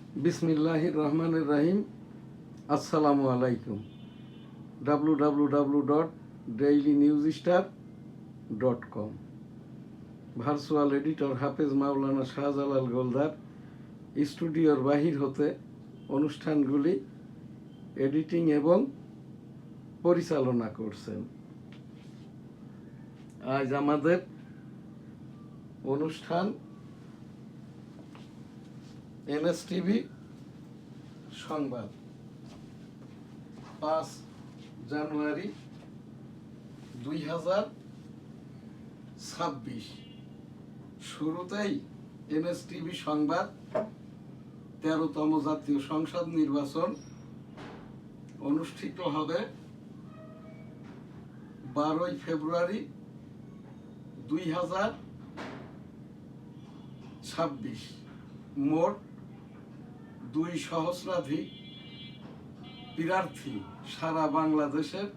বিসমিল্লাহির রহমানির রহিম। আসসালামু আলাইকুম। www.dailynewsstar.com ভার্চুয়াল এডিটর হাফেজ মাওলানা শাহজালাল গোলদার স্টুডিওর বাহির হতে অনুষ্ঠানগুলি এডিটিং এবং পরিচালনা করছেন। আজ আমাদের অনুষ্ঠান এনএসটিভি সংবাদ 5 জানুয়ারি 2026। শুরুতেই এনএসটিভি সংবাদ 13তম জাতীয় সংসদ নির্বাচন অনুষ্ঠিত হবে 12 ফেব্রুয়ারি 2026। মোট 2 সহস্রাধিক প্রার্থী সারা বাংলাদেশের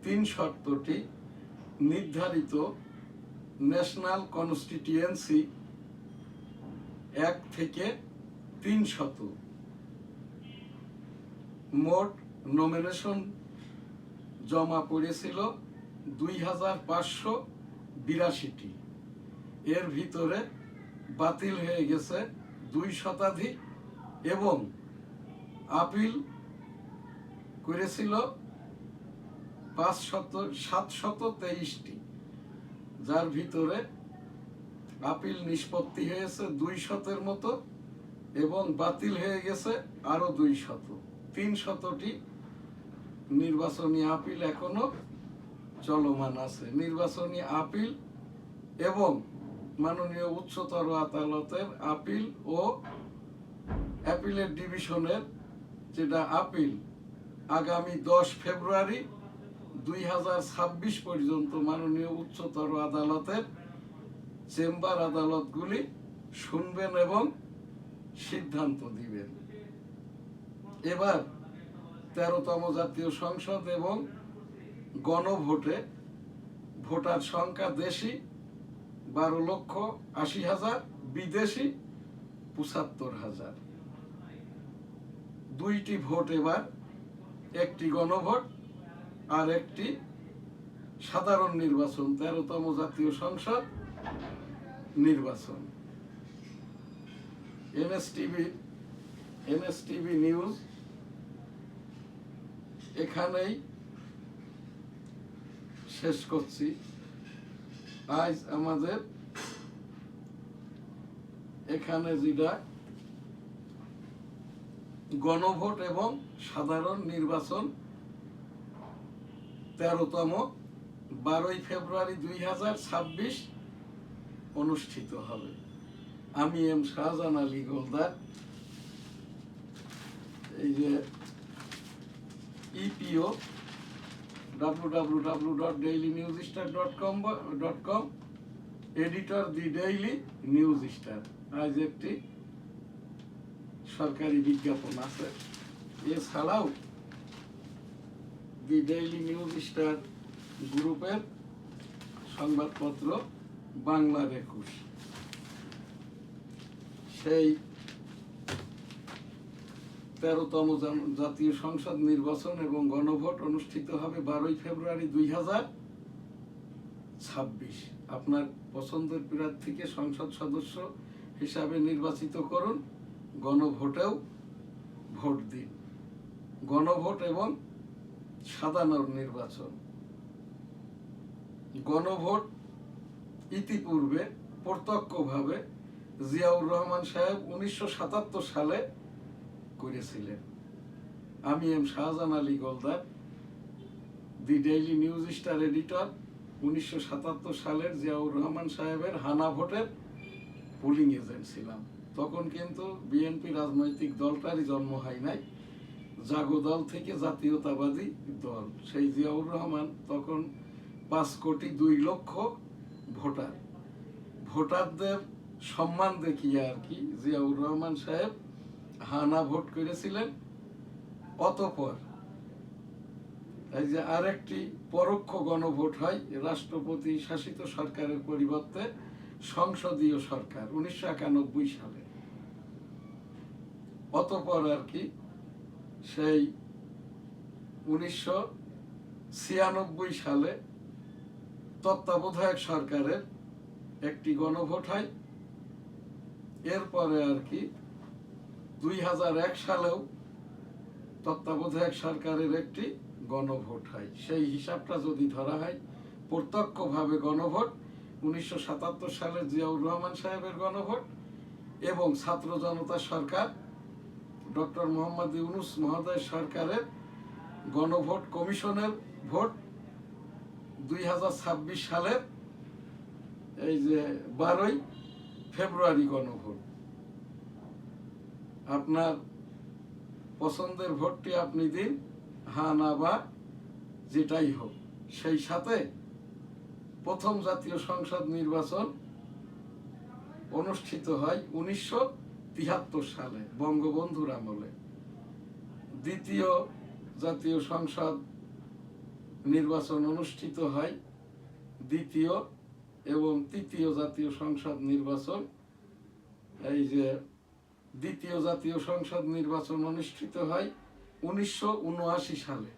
300টি নির্ধারিত ন্যাশনাল কনস্টিটিউয়েন্সি 1 থেকে 300। মোট নমিনেশন জমা পড়েছিল 2582টি। এর ভিতরে বাতিল হয়ে গেছে 2 শতাধিক এবং আপিল করেছিল 723টি, যার ভিতরে আপিল নিষ্পত্তি হয়েছে 200-এর মতো এবং বাতিল হয়ে গেছে আরো 200। 300টি নির্বাচনী আপিল এখনো চলমান আছে। নির্বাচনী আপিল এবং মাননীয় উচ্চতর আদালতের আপিল ও অ্যাপিলের ডিভিশনের যেটা আপিল আগামী 10 ফেব্রুয়ারি 2026 পর্যন্ত মাননীয় উচ্চতর আদালতের চেম্বার আদালতগুলি শুনবেন এবং সিদ্ধান্ত দিবেন। এবার 13তম জাতীয় সংসদ এবং গণভোটে ভোটার সংখ্যা দেশি 12,80,000, বিদেশি 75,000। 2টি ভোট এবার, একটি গণভোট আর একটি সাধারণ নির্বাচন, 13তম জাতীয় সংসদ নির্বাচন। এনএসটিভি নিউজ এখানেই শেষ করছি। আজ আমাদের এখানে যেটা গণভোট এবং সাধারণ নির্বাচন 13তম 12 ফেব্রুয়ারি 2026 অনুষ্ঠিত হবে। আমি এম শাহজাহান আলী গোলদার, এই যে ইপিও www.dailynewsstar.com এডিটর দি ডেইলি নিউজ স্টার। আজ একটি সরকারি বিজ্ঞাপন আছে। এছাড়াও দি ডেইলি নিউজ স্টার গ্রুপের সংবাদপত্র বাংলার 21, সেই 13তম জাতীয় সংসদ নির্বাচন এবং গণভোট অনুষ্ঠিত হবে 12 ফেব্রুয়ারি 2026। আপনার পছন্দের প্রার্থীকে সংসদ সদস্য হিসাবে নির্বাচিত করুন, গণভোটেও ভোট দিন। গণভোট এবং সাধারণ নির্বাচন। গণভোট ইতিপূর্বে প্রত্যক্ষভাবে জিয়াউর রহমান সাহেব 1977 সালে করেছিলেন। আমি এম শাহজাহান আলী গোলদার, দি ডেইলি নিউজ স্টার এডিটর। 1977 সালের জিয়াউর রহমান সাহেবের হানা ভোটের পোলিং এজেন্ট ছিলাম। তখন কিন্তু বিএনপি রাজনৈতিক দলটারই জন্ম হয় নাই, জাগো দল থেকে জাতীয়তাবাদী দল। সেই জিয়াউর রহমান তখন 5,02,00,000 ভোটারদের সম্মান দেখিয়ে আর কি জিয়াউর রহমান সাহেব হানা ভোট করেছিলেন। অতঃপর এই যে আরেকটি পরোক্ষ গণভোট হয় রাষ্ট্রপতি শাসিত সরকারের পরিবর্তে সংসদীয় সরকার 1991 সালে। অতঃপর আর কি সেই 1996 সালে তত্ত্বাবধায়ক সরকারের একটি গণভোট হয়। এরপরে আর কি 2001 সালেও তত্ত্বাবধায়ক সরকারের একটি গণভোট হয়। সেই হিসাবটা যদি ধরা হয়, প্রত্যক্ষভাবে গণভোট 1977 সালে জিয়াউর রহমান সাহেবের গণভোট এবং ছাত্র জনতা সরকার ডক্টর মোহাম্মদ ইউনূস মহোদয় সরকারের গণভোট কমিশনের ভোট 2026 সালের এই যে 12 ফেব্রুয়ারি গণভোট। আপনার পছন্দের ভোটটি আপনি দিন, হ্যাঁ না বা যেটাই হোক। সেই সাথে প্রথম জাতীয় সংসদ নির্বাচন অনুষ্ঠিত হয় 1973 সালে বঙ্গবন্ধুর আমলে। দ্বিতীয় জাতীয় সংসদ নির্বাচন অনুষ্ঠিত হয়, দ্বিতীয় এবং তৃতীয় জাতীয় সংসদ নির্বাচন, এই যে দ্বিতীয় জাতীয় সংসদ নির্বাচন অনুষ্ঠিত হয় 1979 সালে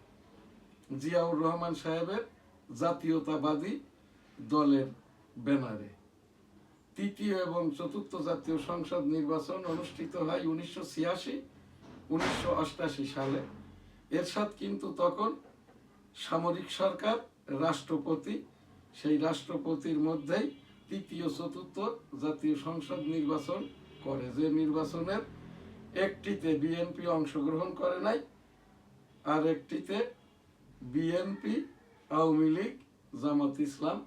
জিয়াউর রহমান সাহেবের জাতীয়তাবাদী দলের ব্যানারে। তৃতীয় এবং চতুর্থ জাতীয় সংসদ নির্বাচন অনুষ্ঠিত হয় 1986, 1988 সালে। এরশাদ কিন্তু তখন সামরিক সরকার, রাষ্ট্রপতি, সেই রাষ্ট্রপতির মধ্যেই তৃতীয় চতুর্থ জাতীয় সংসদ নির্বাচন করে, যে নির্বাচনের একটিতে বিএনপি অংশগ্রহণ করে নাই, আর একটিতে বিএনপি, আওয়ামী লীগ, জামাত ইসলাম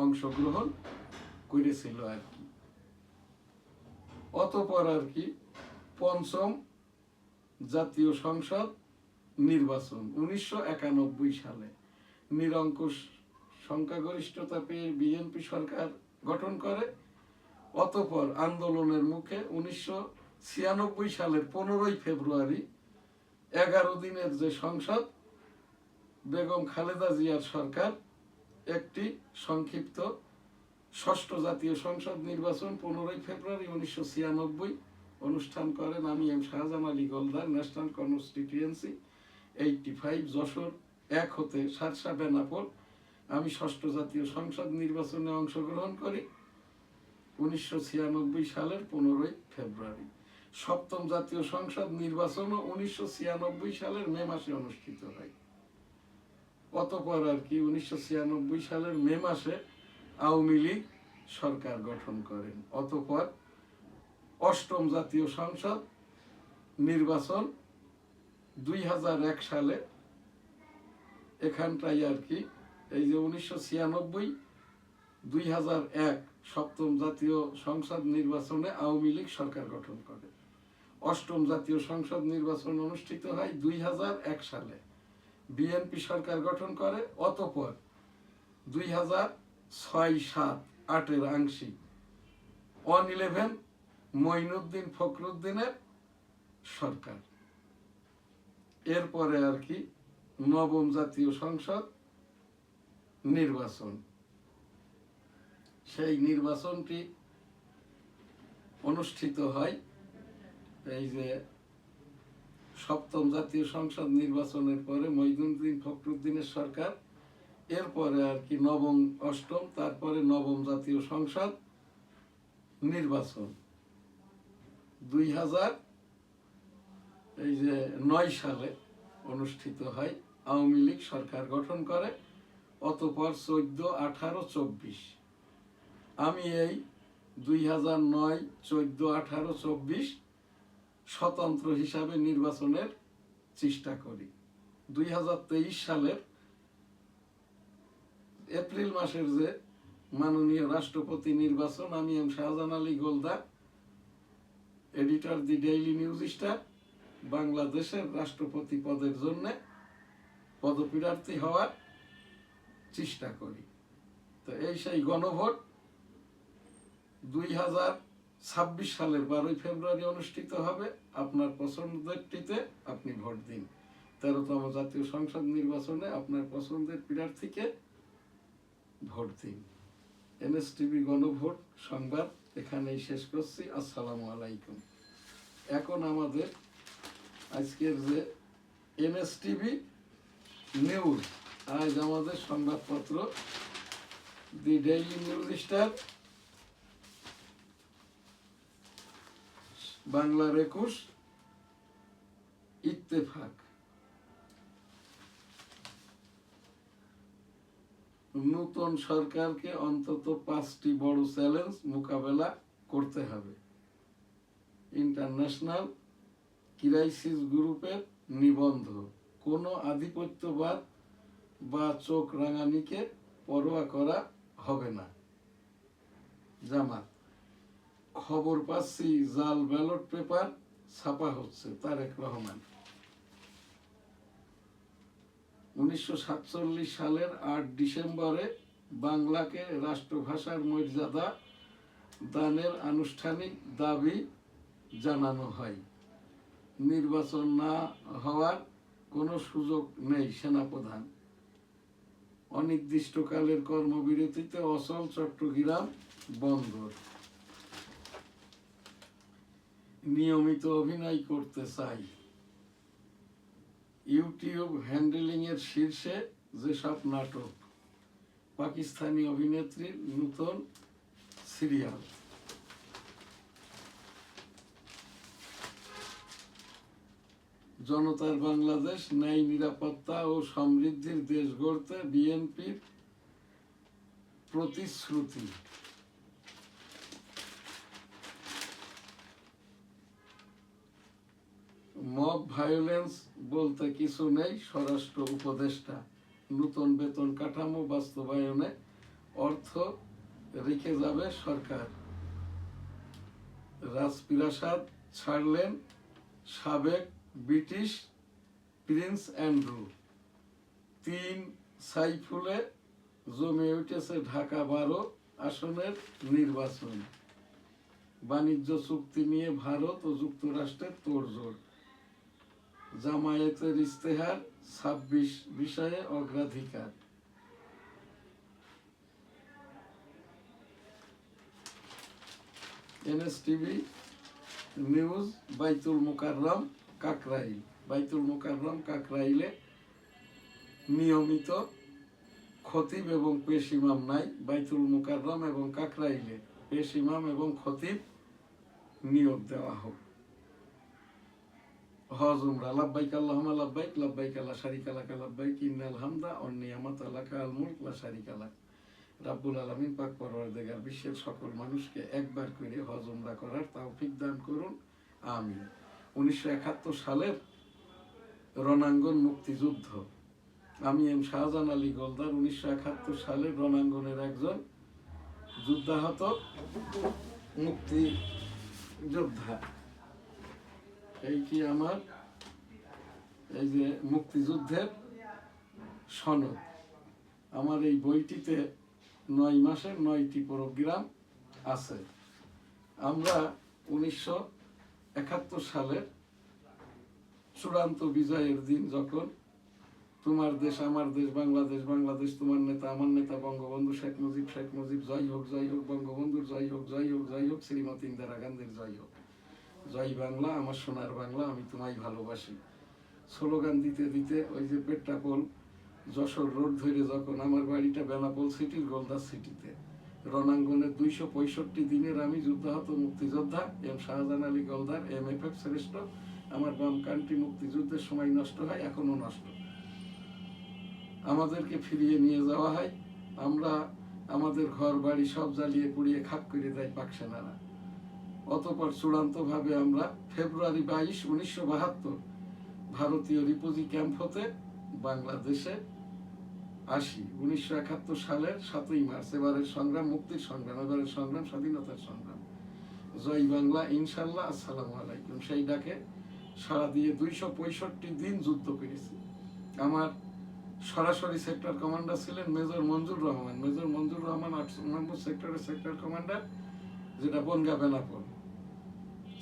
অংশগ্রহণ করেছিল আর কি। অতঃপর আর কি পঞ্চম জাতীয় সংসদ নির্বাচন 1991 সালে নিরঙ্কুশ সংখ্যাগরিষ্ঠতা পেয়ে বিএনপি সরকার গঠন করে। অতঃপর আন্দোলনের মুখে 1996 সালের 15 ফেব্রুয়ারি 11 দিনের যে সংসদ, বেগম খালেদা জিয়ার সরকার একটি সংক্ষিপ্ত ষষ্ঠ জাতীয় সংসদ নির্বাচন 15 ফেব্রুয়ারি 1996 অনুষ্ঠান করেন। আমি M Shahjahan Ali Goldar, national constituency 85, Jessore 1 হতে সারসা বেনাপোল। আমি ষষ্ঠ জাতীয় সংসদ নির্বাচনে অংশগ্রহণ করি 1996 সালের 15 ফেব্রুয়ারি। সপ্তম জাতীয় সংসদ নির্বাচনও 1996 সালের মে মাসে অনুষ্ঠিত হয়। অতঃপর আর কি 1996 সালের মে মাসে আওয়ামী লীগ সরকার গঠন করেন। অতঃপর অষ্টম জাতীয় সংসদ নির্বাচন 2001 সালে, এখানটাই আর কি এই যে 1996, 2001 সপ্তম জাতীয় সংসদ নির্বাচনে আওয়ামী লীগ সরকার গঠন করে। অষ্টম জাতীয় সংসদ নির্বাচন অনুষ্ঠিত হয় 2001 সালে, বিএনপি সরকার গঠন করে। অতঃপর 2006, 7, 8 আংশিক 111 মঈনুদ্দিন ফখরুদ্দিনের সরকার। এরপরে আর কি নবম জাতীয় সংসদ নির্বাচন, সেই নির্বাচনটি অনুষ্ঠিত হয় এই যে সপ্তম জাতীয় সংসদ নির্বাচনের পরে মঈনুদ্দিন ফখরুদ্দিনের সরকার। এরপরে আর কি নবম, অষ্টম, তারপরে নবম জাতীয় সংসদ নির্বাচন 2009 সালে অনুষ্ঠিত হয়, আওয়ামী লীগ সরকার গঠন করে। অতঃপর 14, 18, 24 আমি এই 2009, 14, 18, 24 স্বতন্ত্র হিসাবে নির্বাচনের চেষ্টা করি। 2023 সালের এপ্রিল মাসের যে মাননীয় রাষ্ট্রপতি নির্বাচন, আমি এম শাহজাহান আলী গোলদার, এডিটর দি ডেইলি নিউজ স্টার, বাংলাদেশের রাষ্ট্রপতি পদের জন্য পদপ্রার্থী হওয়ার চেষ্টা করি। তো এই সেই গণভোট 2026 সালের 12 ফেব্রুয়ারি অনুষ্ঠিত হবে। আপনার পছন্দেরটিতে আপনি ভোট দিন। 13তম জাতীয় সংসদ নির্বাচনে আপনার পছন্দের প্রার্থীকে ভোট দিন। এনএসটিভি গণভোট সংবাদ এখানেই শেষ করছি। আসসালামু আলাইকুম। এখন আমাদের আজকের যে এনএসটিভি নিউজ, আজ আমাদের সংবাদপত্র দি ডেইলি নিউজ স্টার, বাংলার 21, ইত্তেফাক। নতুন সরকারকে অন্তত 5টি বড় চ্যালেঞ্জ মোকাবেলা করতে হবে। ইন্টারন্যাশনাল ক্রাইসিস গ্রুপের নিবন্ধ, কোনো আধিপত্যবাদ বা চোখ রাঙানিকে পরোয়া করা হবে না। জামাত, খবর পাচ্ছি জাল ব্যালট পেপার ছাপা হচ্ছে। তারেক রহমান, 1947 সালের 8 ডিসেম্বরে বাংলাকে রাষ্ট্রভাষার মর্যাদা দানের আনুষ্ঠানিক দাবি জানানো হয়। নির্বাচন না হওয়ার কোনো সুযোগ নেই সেনাপ্রধান। অনির্দিষ্টকালের কর্মবিরতিতে অচল চট্টগ্রাম বন্দর। নিয়মিত অভিনয় করতে চাই। ইউটিউব হ্যান্ডেলিং এর শীর্ষে যেসব নাটক। পাকিস্তানি অভিনেত্রীর নতুন সিরিয়াল। জনতার বাংলাদেশ, ন্যায়, নিরাপত্তা ও সমৃদ্ধির দেশ গড়তে বিএনপির প্রতিশ্রুতি। মব ভায়োলেন্স বলতে কিছু নেই, স্বরাষ্ট্র উপদেষ্টা। নতুন বেতন কাঠামো বাস্তবায়নে অর্থ রেখে যাবে সরকার। রাজপ্রাসাদ ছাড়লেন সাবেক ব্রিটিশ প্রিন্স অ্যান্ড্রু। 3 সাইফুলে জমে উঠেছে ঢাকা 12 আসনের নির্বাচন। বাণিজ্য চুক্তি নিয়ে ভারত ও যুক্তরাষ্ট্রের তোড়জোড়। জামায়াতের ইশতেহার 26 বিষয়ে অগ্রাধিকার। এনএসটিভি নিউজ, বাইতুল মোকাররম কাকরাইল। বাইতুল মোকাররম কাকরাইলে নিয়মিত খতিব এবং পেশ ইমাম নাই। বাইতুল মোকাররম এবং কাকরাইলে পেশ ইমাম এবং খতিব নিয়োগ দেওয়া হোক। হজ উমরা, লাব্বাইক আল্লাহুম্মা লাব্বাইক, লাব্বাইক লা শারীকা লাকা লাব্বাইক, ইন্নাল হামদা ওয়ান নিয়ামাতা লাকাল মুলক লা শারীকা লাক। রাব্বুল আলামিন পাক পরওয়ারদিগার বিশ্বের সকল মানুষকে একবার করে হজ উমরা করার তৌফিক দান করুন, আমিন। 1971 সালের রণাঙ্গন মুক্তিযুদ্ধ। আমি এম শাহজাহান আলী গোলদার 1971 সালের রণাঙ্গনের একজন যুদ্ধাহত মুক্তিযোদ্ধা। এই কি আমার এই যে মুক্তিযুদ্ধের সনদ। আমার এই বইটিতে 9 মাসের 9টি প্রোগ্রাম আছে। আমরা 1971 সালের চূড়ান্ত বিজয়ের দিন, যখন তোমার দেশ আমার দেশ বাংলাদেশ, বাংলাদেশ তোমার নেতা আমার নেতা বঙ্গবন্ধু শেখ মুজিব, শেখ মুজিব জয় হোক, জয় হোক বঙ্গবন্ধুর জয় হোক, জয় হোক, জয় হোক শ্রীমতী ইন্দিরা গান্ধীর জয় হোক, জয় বাংলা আমার সোনার বাংলা, আমি তোমায় ভালোবাসি স্লোগান দিতে দিতে ওই যে পেট্রাপোল যশোর রোড ধরে যখন আমার বাড়িটা বেনাপোল সিটির গোলদাস সিটিতে রণাঙ্গনের 265 দিনের আমি যুদ্ধাহত মুক্তিযোদ্ধা এম শাহজাহান আলী গোলদার MFF শ্রেষ্ঠ। আমার বাম কান্ট্রি মুক্তিযুদ্ধের সময় নষ্ট হয়, এখনো নষ্ট। আমাদেরকে ফিরিয়ে নিয়ে যাওয়া হয়, আমরা আমাদের ঘর বাড়ি সব জ্বালিয়ে পুড়িয়ে খাক করে দেয় পাক সেনারা। অতঃপর চূড়ান্তভাবে আমরা ফেব্রুয়ারি 22, 1972 ভারতীয় রিফিউজি ক্যাম্প হতে বাংলাদেশে আসি। 1971 সালের 7ই মার্চ এবারের সংগ্রাম মুক্তির সংগ্রাম, এবারের সংগ্রাম স্বাধীনতার সংগ্রাম। জয় বাংলা, ইনশাল্লাহ, আসসালামু আলাইকুম। সেই ডাকে সাড়া দিয়ে 265 দিন যুদ্ধ করেছি। আমার সরাসরি সেক্টর কমান্ডার ছিলেন মেজর মঞ্জুর রহমান। মেজর মঞ্জুর রহমান 8 নম্বর সেক্টরের সেক্টর কমান্ডার, যেটা Bongaon Benapole.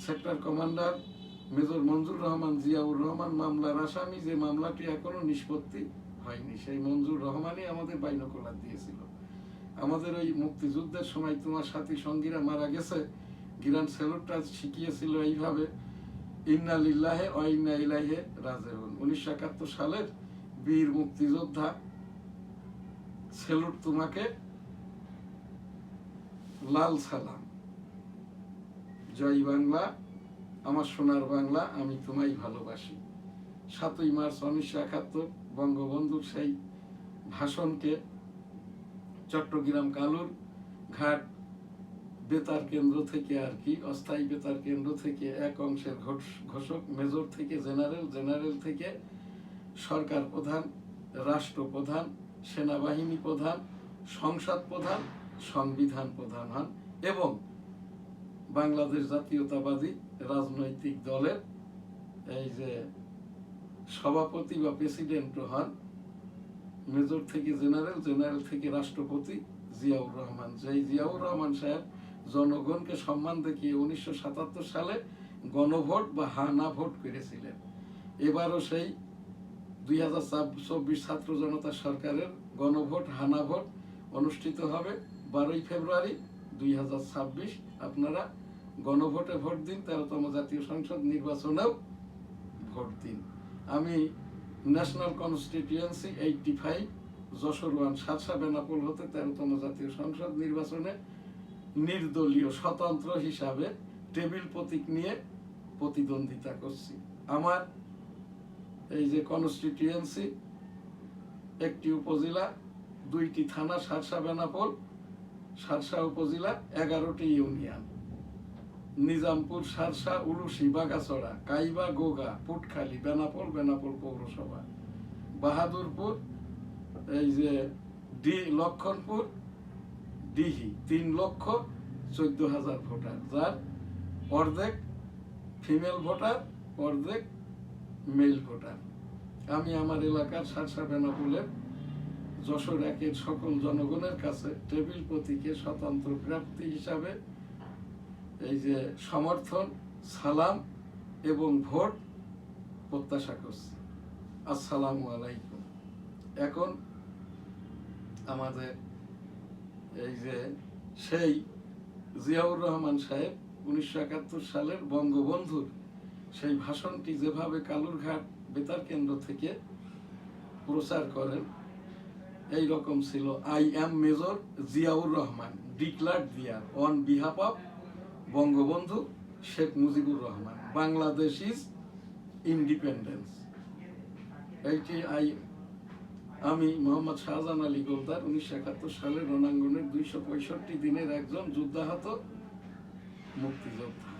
Sector commander major Manzur Rahman Ziaur Rahman মামলার আসামি, যে মামলাটি এখনো নিষ্পত্তি হয়নি। সেই মঞ্জুর রহমানই আমাদের বাইনোকুলার দিয়েছিল। আমাদের ওই মুক্তিযুদ্ধের সময় তোমার সাথী সঙ্গীরা মারা গেছে, গিরান স্যালুটটা শিখিয়েছিল এইভাবে ইন্না লিল্লাহি ওয়া ইন্না ইলাইহি রাজিউন। 1971 সালের বীর মুক্তিযোদ্ধা, সেলুট তোমাকে, লাল সালাম। জয় বাংলা, আমার সোনার বাংলা, আমি তোমায় ভালোবাসি। 7ই মার্চ 1971 বঙ্গবন্ধুর সেই ভাষণকে চট্টগ্রাম কালুর ঘাট বেতার কেন্দ্র থেকে আর কি, অস্থায়ী বেতার কেন্দ্র থেকে এক অংশের ঘোষক, মেজর থেকে জেনারেল, জেনারেল থেকে সরকার প্রধান, রাষ্ট্রপ্রধান, সেনাবাহিনী প্রধান, সংসদ প্রধান, সংবিধান প্রধান হন এবং বাংলাদেশ জাতীয়তাবাদী রাজনৈতিক দলের এই যে সভাপতি বা প্রেসিডেন্ট হন। মেজর থেকে জেনারেল, জেনারেল থেকে রাষ্ট্রপতি জিয়াউর রহমান। যেই জিয়াউর রহমান সাহেব জনগণকে সম্মান দেখিয়ে 1977 সালে গণভোট বা হানা ভোট করেছিলেন। এবারও সেই 2024 ছাত্র জনতা সরকারের গণভোট হানা ভোট অনুষ্ঠিত হবে 12ই ফেব্রুয়ারি 2026। আপনারা গণভোটে ভোট দিন, 13তম জাতীয় সংসদ নির্বাচনেও ভোট দিন। আমি ন্যাশনাল কনস্টিটিউয়েন্সি 85 যশোর 1 সাতসা বেনাপোল হতে 13তম জাতীয় সংসদ নির্বাচনে নির্দলীয় স্বতন্ত্র হিসাবে টেবিল প্রতীক নিয়ে প্রতিদ্বন্দ্বিতা করছি। আমার এই যে কনস্টিটিউয়েন্সি, একটি উপজেলা, 2টি থানা, সাতসা বেনাপোল, সাতসা উপজেলা, 11টি ইউনিয়ন, নিজামপুর, সারসা, উলুশি, বাগাছড়া, কাইবা, গোগা, পুটখালি, বেনাপোল, বেনাপোল পৌরসভা, বাহাদুরপুর, এই যে লক্ষণপুর, ডিহি, 3,14,000 ভোটার, যার অর্ধেক ফিমেল ভোটার, অর্ধেক মেল ভোটার। আমি আমার এলাকার সারসা বেনাপোলের যশোর 1-এর সকল জনগণের কাছে টেবিল প্রতীকে স্বতন্ত্র প্রার্থী হিসাবে এই যে সমর্থন, সালাম এবং ভোট প্রত্যাশা করছি। আসসালামু আলাইকুম। এখন আমাদের এই যে সেই জিয়াউর রহমান সাহেব 1971 সালের বঙ্গবন্ধুর সেই ভাষণটি যেভাবে কালুরঘাট বেতার কেন্দ্র থেকে প্রচার করেন, এই রকম ছিল: I am major Ziaur Rahman, declared there on behalf of Bangabandhu Sheikh Mujibur Rahman, Bangladesh is independence. এইটি আমি মোহাম্মদ শাহজাহান আলী গোলদার 1971 সালের রণাঙ্গনের 265 দিনের একজন যুদ্ধাহত মুক্তিযোদ্ধা।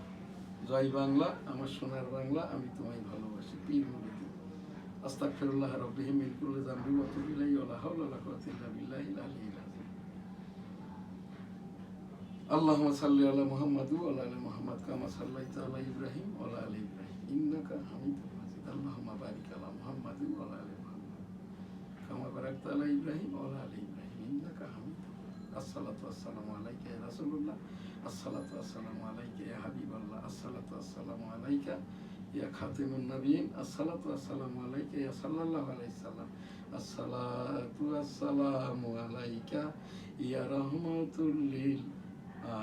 জয় বাংলা, আমার সোনার বাংলা, আমি তোমায় ভালোবাসি। পীর মুরিদি। আস্তাগফিরুল্লাহ রাব্বিহি মিন কুল্লি যামবি ওয়া আতুবু ইলাইহি ওয়া লা হাওলা ওয়া লা কুওয়াতা ইল্লা বিল্লাহিল আলিয়্যিল আযীম। আল্লাহুম্মা সাল্লি আলা মুহাম্মাদ ওয়া আলা আলি মুহাম্মাদ কামা সাল্লাইতা আলা ইব্রাহিম ওয়া আলা আলি ইব্রাহিম ইন্নাকা হামিদুম মাজিদ। আল্লাহুম্মা বারিক আলা মুহাম্মাদ ওয়া আলা আলি মুহাম্মাদ কামা বারাকতা আলা ইব্রাহিম ওয়া আলা আলি ইব্রাহিম ইন্নাকা হামিদুম মাজিদ। আসসালাতু ওয়াসসালামু আলাইকা ইয়া রাসূলুল্লাহ, আসসালাতু ওয়াসসালামু আলাইকা ইয়া হাবিবাল্লাহ, আসসালাতু ওয়াসসালামু আলাইকা ইয়া খাতিমুন নবিয়্যিন, আসসালাতু ওয়াসসালামু আলাইকা ইয়া সাল্লাল্লাহু আলাইহি সাল্লাম, আসসালাতু ওয়াসসালামু আলাইকা ইয়া রাহমাতুল লিল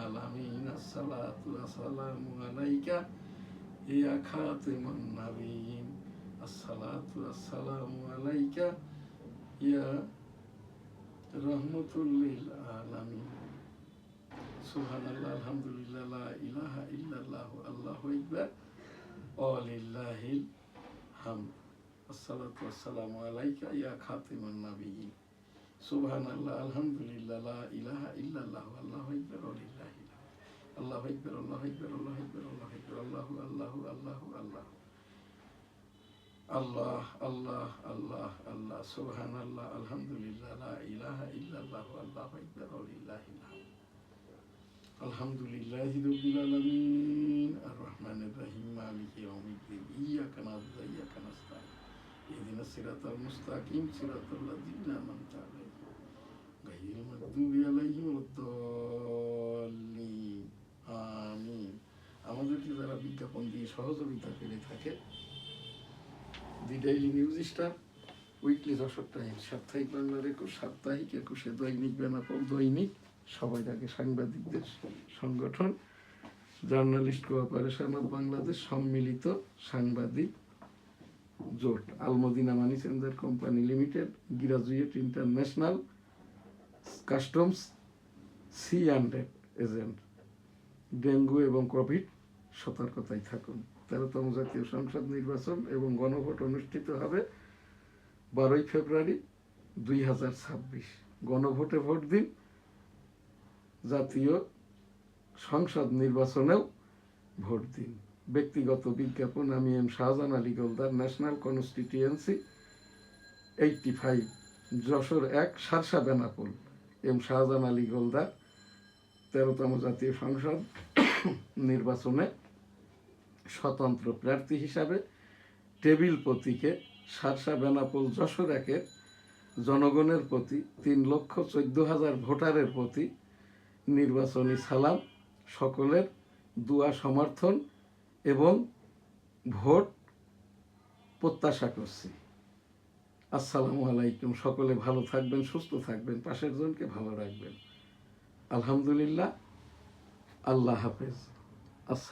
আলামিন, আসসালাতু ওয়াসসালামু আলাইকা ইয়া খাতিমুন নবিয়্যিন, আসসালাতু ওয়াসসালামু আলাইকা ইয়া রাহমাতুল লিল আলামিন। সুবহানাল্লাহ, আলহামদুলিল্লাহ, লা ইলাহা ইল্লাল্লাহ, আল্লাহু আকবার, ওয়া লিল্লাহিল হামদ। আসসালাতু ওয়াসসালামু আলাইকা ইয়া খাতিমুন নবিয়্যিন। সুবহানাল্লাহ, আলহামদুলিল্লাহ, লা ইলাহা ইল্লাল্লাহ, আল্লাহু আকবার, ওয়া লিল্লাহিল হামদ। আল্লাহু আকবার, আল্লাহু আকবার, আল্লাহু আকবার, আল্লাহু আকবার, আল্লাহু আল্লাহু আল্লাহু আল্লাহ, আল্লাহ আল্লাহ আল্লাহ আল্লাহ। সুবহানাল্লাহ, আলহামদুলিল্লাহ, লা ইলাহা ইল্লাল্লাহ, আল্লাহু আকবার, ওয়া লিল্লাহিল হামদ। আলহামদুলিল্লাহি রাব্বিল আলামিন, আর রহমানির রহিম, মালিকি ইয়াউমিদ্দিন, ইয়্যাকা না'বুদু ওয়া ইয়্যাকা নাস্তাঈন, ইহদিনাস সিরাতাল মুস্তাকিম, সিরাতাল লাযিনা আন'আমতা আলাইহিম, গায়রিল মাগদুবি আলাইহিম ওয়াদ-দাল্লিন। আমিন। আমাদেরকে যারা বিজ্ঞাপন দিয়ে সহযোগিতা করে থাকে, the daily news star, weekly Jessore times, সাপ্তাহিক বাংলার 21, সাপ্তাহিক 21, দৈনিক বেনাপোল, দৈনিক, সবাই থাকে সাংবাদিকদের সংগঠন জার্নালিস্ট কোঅপারেশন অফ বাংলাদেশ সম্মিলিত সাংবাদিক জোট, Al Madina money changer company limited, graduate international, customs, C&F agent. Dengue এবং কোভিড সতর্কতায় থাকুন। 13তম জাতীয় সংসদ নির্বাচন এবং গণভোট অনুষ্ঠিত হবে 12ই ফেব্রুয়ারি 2026। গণভোটে ভোট দিন, জাতীয় সংসদ নির্বাচনেও ভোট দিন। ব্যক্তিগত বিজ্ঞাপন, আমি M Shahjahan Ali Goldar, national constituency 85, Jessore 1, Sharsha Benapole. M Shahjahan Ali Goldar 13তম জাতীয় সংসদ নির্বাচনে স্বতন্ত্র প্রার্থী হিসাবে টেবিল প্রতীকে সারসা বেনাপোল যশোর 1-এর জনগণের প্রতি 3,14,000 ভোটারের প্রতি নির্বাচনী সালাম, সকলের দুয়া সমর্থন এবং ভোট প্রত্যাশা করছি। আসসালামু আলাইকুম। সকলে ভালো থাকবেন, সুস্থ থাকবেন, পাশের জনকে ভালো রাখবেন। আলহামদুলিল্লাহ। আল্লাহ হাফেজ। আসসালাম।